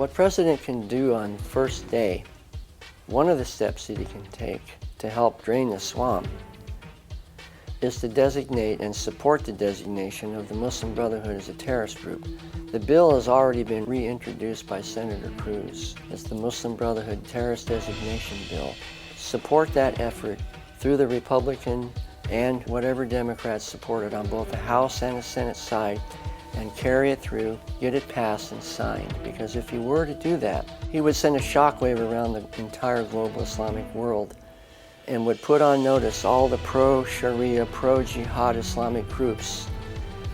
What President can do on first day, one of the steps that he can take to help drain the swamp is to designate and support the designation of the Muslim Brotherhood as a terrorist group. The bill has already been reintroduced by Senator Cruz. It's the Muslim Brotherhood Terrorist Designation Bill. Support that effort through the Republican and whatever Democrats support it on both the House and the Senate side, and carry it through, get it passed and signed. Because if he were to do that, he would send a shockwave around the entire global Islamic world and would put on notice all the pro-Sharia, pro-Jihad Islamic groups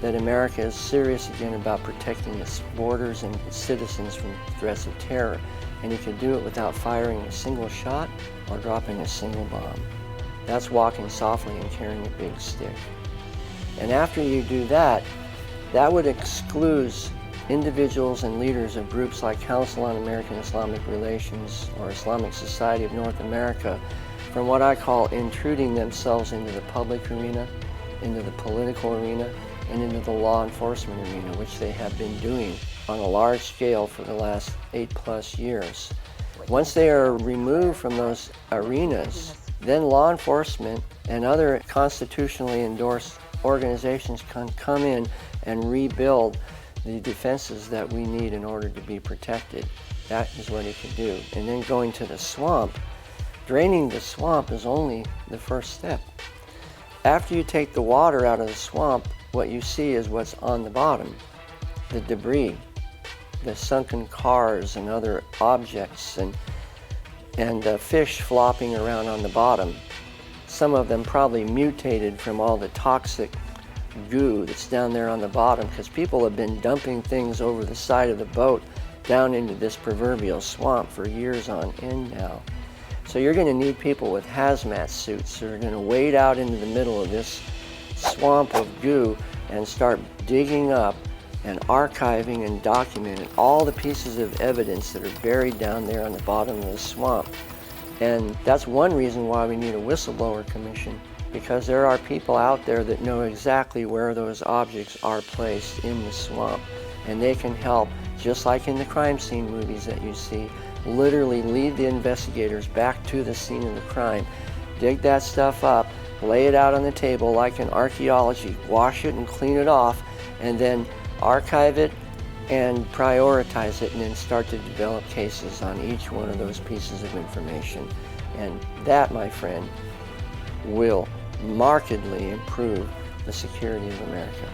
that America is serious again about protecting its borders and its citizens from threats of terror. And he could do it without firing a single shot or dropping a single bomb. That's walking softly and carrying a big stick. And after you do that, that would exclude individuals and leaders of groups like Council on American Islamic Relations or Islamic Society of North America from what I call intruding themselves into the public arena, into the political arena, and into the law enforcement arena, which they have been doing on a large scale for the last 8+ years. Once they are removed from those arenas, then law enforcement and other constitutionally endorsed organizations can come in and rebuild the defenses that we need in order to be protected. That is what he could do. And then going to the swamp, draining the swamp is only the first step. After you take the water out of the swamp, what you see is what's on the bottom, the debris, the sunken cars and other objects, and fish flopping around on the bottom. Some of them probably mutated from all the toxic goo that's down there on the bottom, because people have been dumping things over the side of the boat down into this proverbial swamp for years on end now. So you're going to need people with hazmat suits who are going to wade out into the middle of this swamp of goo and start digging up and archiving and documenting all the pieces of evidence that are buried down there on the bottom of the swamp. And that's one reason why we need a whistleblower commission, because there are people out there that know exactly where those objects are placed in the swamp. And they can help, just like in the crime scene movies that you see, literally lead the investigators back to the scene of the crime, dig that stuff up, lay it out on the table like in archaeology, wash it and clean it off, and then archive it and prioritize it, and then start to develop cases on each one of those pieces of information. And that, my friend, will markedly improve the security of America.